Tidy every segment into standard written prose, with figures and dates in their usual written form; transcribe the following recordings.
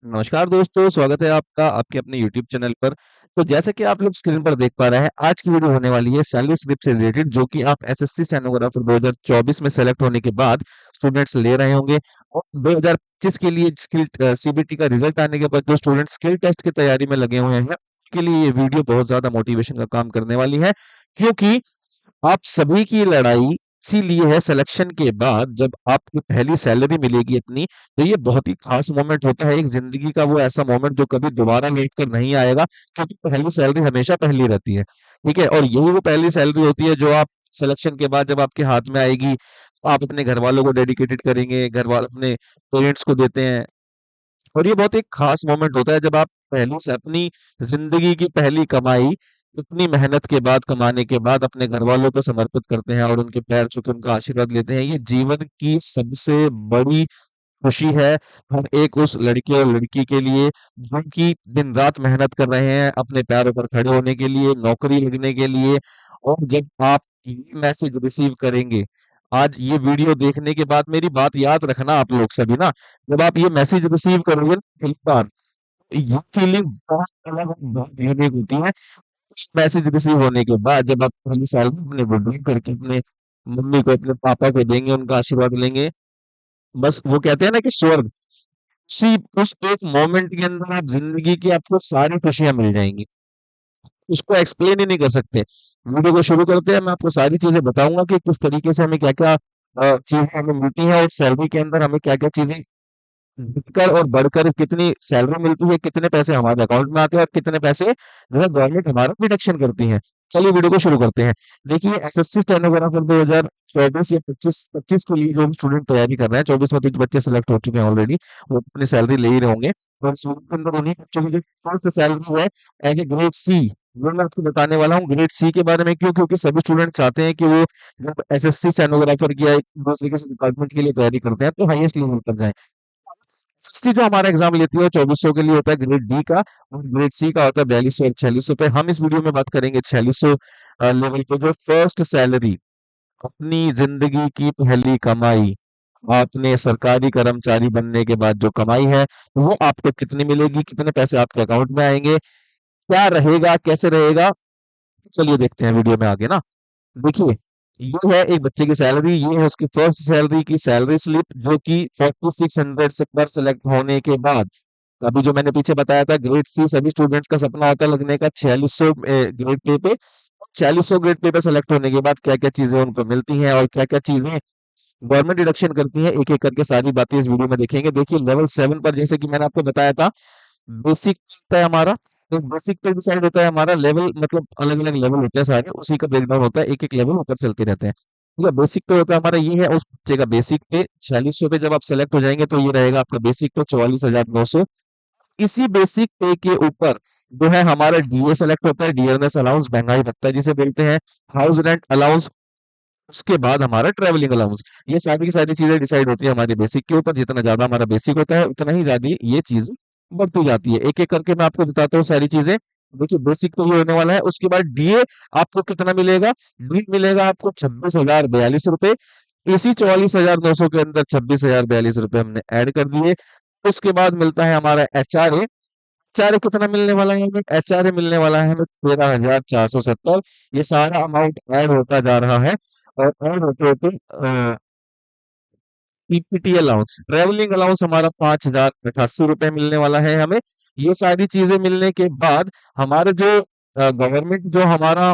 नमस्कार दोस्तों, स्वागत है आपका आपके अपने YouTube चैनल पर। तो जैसे कि आप लोग स्क्रीन पर देख पा रहे हैं, आज की वीडियो होने वाली है सैलरी स्लिप से रिलेटेड, जो कि आप एसएससी स्टेनोग्राफर 2024 में सेलेक्ट होने के बाद स्टूडेंट्स ले रहे होंगे। और 2025 के लिए स्किल सीबीटी का रिजल्ट आने के बाद जो स्टूडेंट स्किल टेस्ट की तैयारी में लगे हुए हैं, उनके लिए ये वीडियो बहुत ज्यादा मोटिवेशन का काम करने वाली है। क्योंकि आप सभी की लड़ाई इसीलिए है, सिलेक्शन के बाद जब आपको पहली सैलरी मिलेगी इतनी, तो ये बहुत ही खास मोमेंट होता है एक जिंदगी का, वो ऐसा मोमेंट जो कभी दोबारा लेट कर नहीं आएगा, क्योंकि पहली सैलरी हमेशा पहली रहती है। ठीक है, और यही वो पहली सैलरी होती है जो आप सिलेक्शन के बाद जब आपके हाथ में आएगी, तो आप अपने घर वालों को डेडिकेटेड करेंगे, घर वाले अपने पेरेंट्स को देते हैं। और ये बहुत एक खास मोमेंट होता है जब आप पहली से अपनी जिंदगी की पहली कमाई इतनी मेहनत के बाद, कमाने के बाद अपने घर वालों को समर्पित करते हैं और उनके पैर छू के उनका आशीर्वाद लेते हैं। ये जीवन की सबसे बड़ी खुशी है हर एक उस लड़के और लड़की के लिए, जो कि दिन रात मेहनत कर रहे हैं अपने पैरों पर खड़े होने के लिए, नौकरी लगने के लिए। और जब आप ये मैसेज रिसीव करेंगे, आज ये वीडियो देखने के बाद मेरी बात याद रखना आप लोग सभी ना, जब आप ये मैसेज रिसीव करोगे ना पहली बार, तो ये फीलिंग बहुत अलग और बहुत यूनिक होती है। मैसेज रिसीव होने के बाद जब आप पहली साल अपने विड्रॉ करके अपने मम्मी को, अपने पापा को देंगे, उनका आशीर्वाद लेंगे, बस वो कहते हैं ना कि स्वर्ग, उसी उस एक मोमेंट के अंदर आप जिंदगी की आपको सारी खुशियां मिल जाएंगी। उसको एक्सप्लेन ही नहीं कर सकते। वीडियो को शुरू करते हैं, मैं आपको सारी चीजें बताऊंगा कि किस तरीके से हमें क्या क्या चीजें हमें मिलती है, और सैलरी के अंदर हमें क्या क्या चीजें घटकर और बढ़कर कितनी सैलरी मिलती है, कितने पैसे हमारे अकाउंट में आते हैं और कितने पैसे जो है गवर्नमेंट हमारा डिडक्शन करती है। चलिए वीडियो को शुरू करते हैं। देखिए, एसएससी स्टेनोग्राफर 2024 या 25 के लिए जो स्टूडेंट तैयारी कर रहे हैं, 24 में कुछ बच्चे सेलेक्ट हो चुके हैं ऑलरेडी, वो अपनी सैलरी ले ही रहे होंगे। और इस वीडियो के अंदर उन्हीं बच्चों की जो फर्स्ट सैलरी है एज ए ग्रेड सी, वो मैं आपको बताने वाला हूँ ग्रेड सी के बारे में। क्यों? क्योंकि सभी स्टूडेंट चाहते हैं कि वो जब एसएससी स्टेनोग्राफर की या एक दूसरे किसी डिपार्टमेंट के लिए तैयारी करते हैं तो हाईएस्ट लेवल पर जाए। एसएससी जो हमारा एग्जाम लेती है 2400 के लिए होता है ग्रेड डी का, और ग्रेड सी का होता है 4200 और 4600 पे। हम इस वीडियो में बात करेंगे 4600 लेवल पे, जो फर्स्ट सैलरी, अपनी जिंदगी की पहली कमाई, आपने सरकारी कर्मचारी बनने के बाद जो कमाई है, वो आपको कितनी मिलेगी, कितने पैसे आपके अकाउंट में आएंगे, क्या रहेगा, कैसे रहेगा। चलिए देखते हैं वीडियो में आगे ना। देखिए, ये है एक बच्चे की सैलरी, ये है उसकी फर्स्ट सैलरी की सैलरी स्लिप, जो कि 4600 से पर सेलेक्ट होने के बाद। अभी जो मैंने पीछे बताया था ग्रेड सी सभी स्टूडेंट्स का सपना होता है लगने का, 4600 ग्रेड पे पे 4600 ग्रेड पे पे सेलेक्ट होने के बाद क्या क्या चीजें उनको मिलती हैं और क्या क्या चीजें गवर्नमेंट डिडक्शन करती है, एक एक करके सारी बातें इस वीडियो में देखेंगे। देखिए, लेवल 7 पर जैसे कि मैंने आपको बताया था, बेसिक होता है हमारा, तो बेसिक पे डिसाइड होता है हमारा लेवल, मतलब अलग अलग लेवल होते हैं सारे, उसी का ब्रेकडाउन होता है, एक एक लेवल ऊपर चलते रहते हैं। ठीक है, बेसिक पे होता है हमारा, ये है उस बच्चे का बेसिक पे 4600 पे। जब आप सेलेक्ट हो जाएंगे तो ये रहेगा आपका बेसिक पे 44,900। इसी बेसिक पे के ऊपर जो है हमारा डीए सेलेक्ट होता है, डियरनेस अलाउंस, महंगाई भत्ता जिसे बोलते हैं, हाउस रेंट अलाउंस, उसके बाद हमारा ट्रेवलिंग अलाउंस। ये सारी की सारी चीजें डिसाइड होती है हमारे बेसिक के ऊपर। जितना ज्यादा हमारा बेसिक होता है उतना ही ज्यादा ये चीज बढ़ती जाती है। एक एक करके मैं आपको बताता हूँ सारी चीजें। देखिए, बेसिक तो ये होने वाला है, उसके बाद डीए आपको कितना मिलेगा। डी मिलेगा आपको 26,042 रुपए। इसी 44,900 के अंदर 26,042 रुपए हमने ऐड कर दिए। उसके बाद मिलता है हमारा एचआरए। एचआरए कितना मिलने वाला है हमें? एचआरए मिलने वाला है हमें 13,470। ये सारा अमाउंट ऐड होता जा रहा है, और ऐड होते होते पीपीटी अलाउंस, ट्रेवलिंग अलाउंस हमारा 5,088 रुपए मिलने वाला है हमें। ये सारी चीजें मिलने के बाद हमारे जो गवर्नमेंट जो हमारा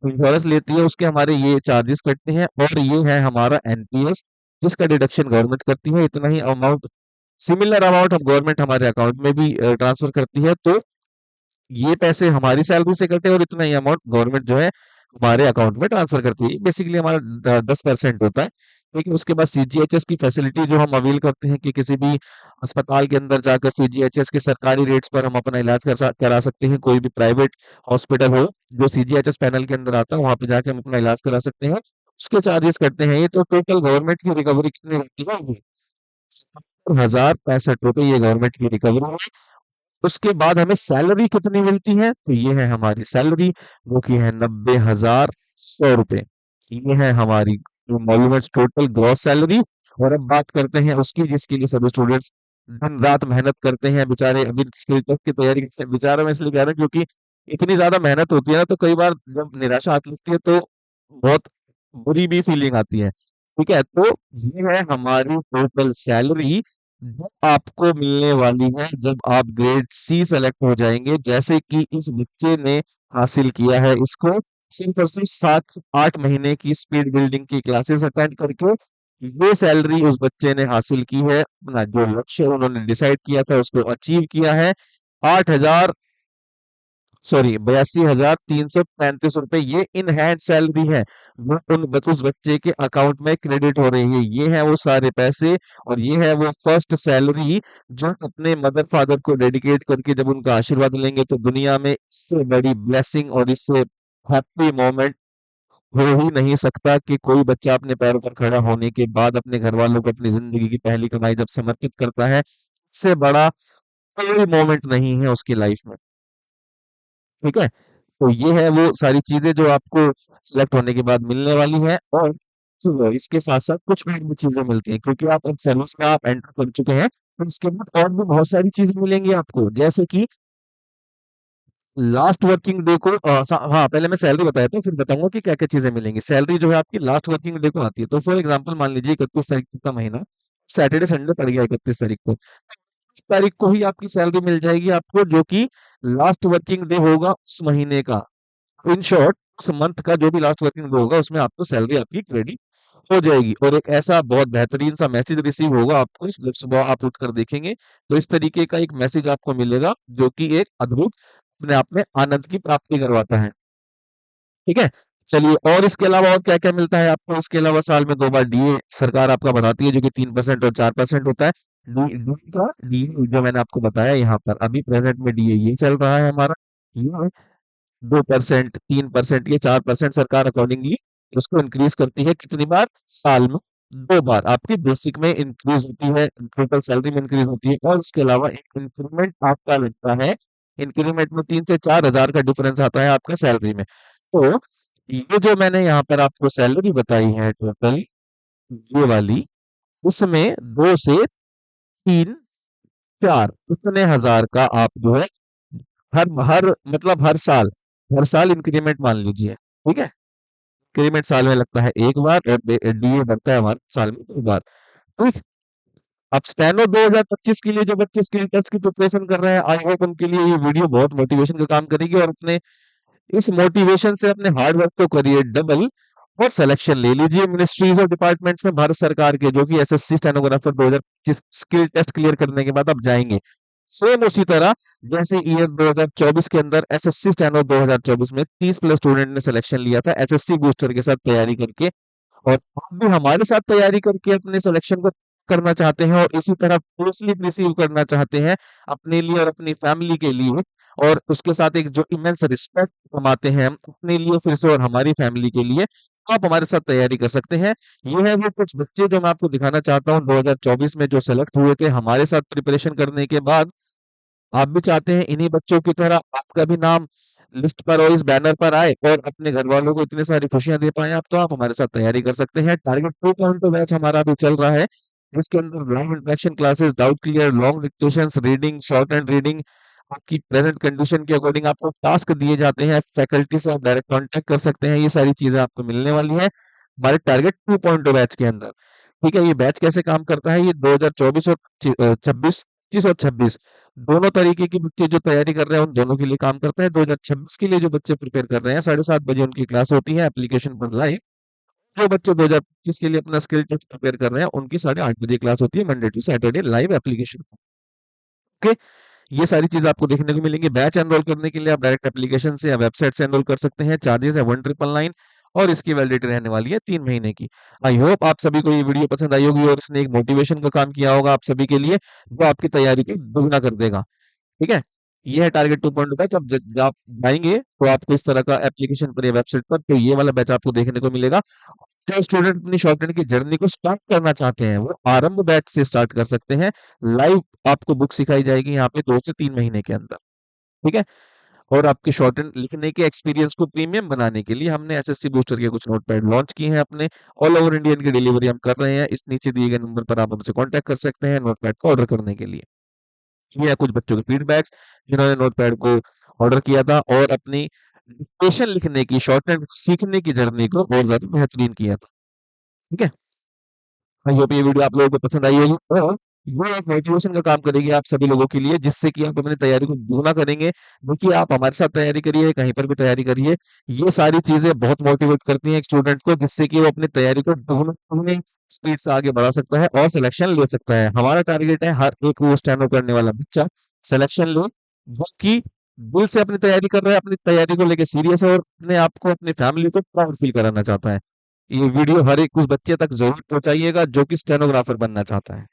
इंश्योरेंस लेती है, उसके हमारे ये चार्जेस कटते हैं, और ये है हमारा एनपीएस, जिसका डिडक्शन गवर्नमेंट करती है। इतना ही अमाउंट, सिमिलर अमाउंट हम गवर्नमेंट हमारे अकाउंट में भी ट्रांसफर करती है। तो ये पैसे हमारी सैलरी से कटे और इतना ही अमाउंट गवर्नमेंट जो है हमारे अकाउंट में ट्रांसफर करती है। बेसिकली हमारा 10% होता है। लेकिन उसके बाद सीजीएचएस की फैसिलिटी जो हम अवेल करते हैं कि किसी भी अस्पताल के अंदर जाकर सीजीएचएस के सरकारी रेट्स पर हम अपना इलाज करा सकते हैं। कोई भी प्राइवेट हॉस्पिटल हो जो सीजीएचएस पैनल के अंदर आता है, वहां पे जाके हम अपना इलाज करा सकते हैं, उसके चार्जेस करते हैं। ये तो टोटल गवर्नमेंट की रिकवरी कितनी रहती है? 77,065 रुपए ये गवर्नमेंट की रिकवरी है। उसके बाद हमें सैलरी कितनी मिलती है? तो ये है हमारी सैलरी, वो की है 90,100 रुपए। ये है हमारी मॉल्यूमेंट्स टोटल ग्रॉस सैलरी। और अब बात करते हैं उसकी जिसके लिए सभी स्टूडेंट्स दिन रात मेहनत करते हैं बेचारे, अभी स्किल टेस्ट की तैयारी करते हैं बेचारे, मैं इसलिए कह रहा हूँ क्योंकि इतनी ज्यादा मेहनत होती है ना, तो कई बार जब निराशा आती लगती है तो बहुत बुरी भी फीलिंग आती है। ठीक है, तो ये है हमारी टोटल सैलरी जो आपको मिलने वाली है जब आप ग्रेड सी सेलेक्ट हो जाएंगे, जैसे कि इस बच्चे ने हासिल किया है। इसको सिर्फ और सिर्फ 7 से 8 महीने की स्पीड बिल्डिंग की क्लासेस अटेंड करके ये सैलरी उस बच्चे ने हासिल की है। अपना जो लक्ष्य उन्होंने डिसाइड किया था उसको अचीव किया है। 8,000, सॉरी, 82,335 रुपए ये इन हैंड सैलरी है, वो उस बच्चे के अकाउंट में क्रेडिट हो रही है। ये है वो सारे पैसे, और ये है वो फर्स्ट सैलरी जो अपने मदर फादर को डेडिकेट करके जब उनका आशीर्वाद लेंगे तो दुनिया में इससे बड़ी ब्लेसिंग और इससे हैप्पी मोमेंट हो ही नहीं सकता कि कोई बच्चा अपने पैरों पर खड़ा होने के बाद अपने घर वालों को अपनी जिंदगी की पहली कमाई जब समर्पित करता है, इससे बड़ा कोई मोमेंट नहीं है उसकी लाइफ में। ठीक है, तो ये है वो सारी चीजें जो आपको सिलेक्ट होने के बाद मिलने वाली है। और इसके साथ साथ कुछ और भी चीजें मिलती हैं, क्योंकि आप अब सर्विस में आप एंटर कर चुके हैं, तो इसके बाद और भी बहुत सारी चीजें मिलेंगी आपको, जैसे कि लास्ट वर्किंग डे को हाँ, पहले मैं सैलरी बताया था फिर बताऊंगा कि क्या क्या चीजें मिलेंगी। सैलरी जो है आपकी लास्ट वर्किंग डे को आती है, तो फॉर एग्जांपल मान लीजिए 31 तारीख का महीना सैटरडे संडे पड़ गया 31 तारीख को, 31 तारीख को ही आपकी सैलरी मिल जाएगी आपको, जो कि लास्ट वर्किंग डे होगा उस महीने का। इन शॉर्ट, उस मंथ का जो भी लास्ट वर्किंग डे होगा उसमें आपको सैलरी आपकी क्रेडिट हो जाएगी। और एक ऐसा बहुत बेहतरीन सा मैसेज रिसीव होगा आपको जब सुबह आप उठकर देखेंगे, तो इस तरीके का एक मैसेज आपको मिलेगा जो कि एक अद्भुत अपने आप में आनंद की प्राप्ति करवाता है। ठीक है, चलिए, और इसके अलावा और क्या क्या मिलता है आपको? इसके अलावा साल में 2 बार डीए सरकार आपका बढ़ाती है, जो कि 3% और 4% होता है। डीए जो मैंने आपको बताया, यहाँ पर अभी प्रेजेंट में डीए ये चल रहा है हमारा, ये 2%, 3%, ये 4% सरकार अकॉर्डिंगली उसको इंक्रीज करती है। कितनी बार? साल में 2 बार आपकी बेसिक में इंक्रीज होती है, टोटल सैलरी में इंक्रीज होती है, और इसके अलावा एक इंक्रीमेंट आपका लगता है। इंक्रीमेंट में 3 से 4 हजार का डिफरेंस आता है आपका सैलरी में। तो ये जो मैंने यहाँ पर आपको सैलरी बताई है टोटल, ये वाली, उसमें 2 से 3, 4 इतने हजार का आप जो है हर हर मतलब हर साल इंक्रीमेंट मान लीजिए। ठीक है, इंक्रीमेंट साल में लगता है एक बार, और डीए बढ़ता है हमारे साल में 2 बार। ठीक। अब स्टेनो 2025 के लिए जो बच्चे स्किल टेस्ट की प्रिपरेशन कर रहे हैं, आई होप उनके लिए ये वीडियो बहुत मोटिवेशन का काम करेगी, और अपने इस मोटिवेशन से अपने हार्ड वर्क को करिए डबल, और सिलेक्शन ले लीजिए मिनिस्ट्रीज और डिपार्टमेंट्स में भारत सरकार के, जो कि SSC stenographer 2025 skill test clear करने के बाद आप जाएंगे। सेम उसी तरह जैसे ईयर 2024 के अंदर एसएससी स्टेनो 2024 में 30+ स्टूडेंट ने सिलेक्शन लिया था एसएससी बूस्टर के साथ तैयारी करके, और आप भी हमारे साथ तैयारी करके अपने सिलेक्शन को करना चाहते हैं, और इसी तरह प्ले स्लिप रिसीव करना चाहते हैं अपने लिए और अपनी फैमिली के लिए, और उसके साथ एक जो इमेंस रिस्पेक्ट कमाते हैं हम अपने लिए फिर से और हमारी फैमिली के लिए, तो आप हमारे साथ तैयारी कर सकते हैं। ये है वो कुछ बच्चे जो मैं आपको दिखाना चाहता हूँ 2024 में जो सेलेक्ट हुए थे हमारे साथ प्रिपरेशन करने के बाद। आप भी चाहते हैं इन्हीं बच्चों की तरह आपका भी नाम लिस्ट पर और इस बैनर पर आए, और अपने घर वालों को इतनी सारी खुशियां दे पाए आप, तो आप हमारे साथ तैयारी कर सकते हैं। टारगेट 2 बैच हमारा अभी चल रहा है, जिसके अंदर live interaction classes, doubt clear, long dictations, reading, short and reading, आपकी प्रेजेंट कंडीशन के अकॉर्डिंग आपको टास्क दिए जाते हैं, फैकल्टी से आप डायरेक्ट कांटेक्ट कर सकते हैं, ये सारी चीजें आपको मिलने वाली है हमारे टारगेट 2 बैच के अंदर। ठीक है, ये बैच कैसे काम करता है? ये 2024 और 26, 25 और 26 दोनों तरीके के बच्चे जो तैयारी कर रहे हैं उन दोनों के लिए काम करता है। 2026 के लिए जो बच्चे प्रिपेयर कर रहे हैं, 7:30 बजे उनकी क्लास होती है एप्लीकेशन पर लाइव। जो बच्चे 2025 के लिए अपना स्किल टेस्ट प्रिपेयर कर रहे हैं, उनकी 8:30 बजे क्लास होती है Monday to Saturday live application. Okay, ये सारी चीज आपको देखने को मिलेंगी। बैच एनरोल करने के लिए आप डायरेक्ट एप्लीकेशन से या वेबसाइट से एनरोल कर सकते हैं। चार्जेस है 1999, और इसकी वैलिडिटी रहने वाली है 3 महीने की। आई होप आप सभी को ये वीडियो पसंद आई होगी, और इसने एक मोटिवेशन का काम किया होगा आप सभी के लिए, जो आपकी तैयारी को दुगना कर देगा। ठीक है, ये है टारगेट 2 बैच। अब जब आप जाएंगे तो आपको इस तरह का एप्लीकेशन पर या वेबसाइट पर तो ये वाला बैच आपको देखने को मिलेगा। जो स्टूडेंट अपनी शॉर्टकट की जर्नी को स्टार्ट करना चाहते हैं वो आरंभ बैच से स्टार्ट कर सकते हैं। लाइव आपको बुक सिखाई जाएगी यहाँ पे 2 से 3 महीने के अंदर। ठीक है, और आपके शॉर्ट हैंड लिखने के एक्सपीरियंस को प्रीमियम बनाने के लिए हमने एसएससी बूस्टर के कुछ नोटपैड लॉन्च किए हैं अपने। ऑल ओवर इंडिया इनकी डिलीवरी हम कर रहे हैं। इस नीचे दिए गए नंबर पर आप हमसे कांटेक्ट कर सकते हैं नोटपैड को ऑर्डर करने के लिए। ये है कुछ बच्चों के फीडबैक्स जिन्होंने नोटपैड को ऑर्डर किया था और अपनी डिक्टेशन लिखने की, शॉर्ट हैंड सीखने की जर्नी को और ज्यादा बेहतरीन किया था। ठीक है। आई होप ये वीडियो आप लोगों को पसंद आई होगी और ये एक मोटिवेशन का काम करेगी आप सभी लोगों के लिए, जिससे कि आप अपनी तैयारी को दुगना करेंगे। देखिए, आप हमारे साथ तैयारी करिए, कहीं पर भी तैयारी करिए, ये सारी चीजें बहुत मोटिवेट करती हैं एक स्टूडेंट को, जिससे कि वो अपनी तैयारी को दुगना दुगनी स्पीड से आगे बढ़ा सकता है और सिलेक्शन ले सकता है। हमारा टारगेट है हर एक वो स्टैंड अप करने वाला बच्चा सिलेक्शन ले, जो कि दिल से अपनी तैयारी कर रहा है, अपनी तैयारी को लेके सीरियस है और अपने आप को, अपनी फैमिली को प्राउड फील कराना चाहता है। ये वीडियो हर एक उस बच्चे तक जरूर पहुंचाइएगा जो कि स्टेनोग्राफर बनना चाहता है।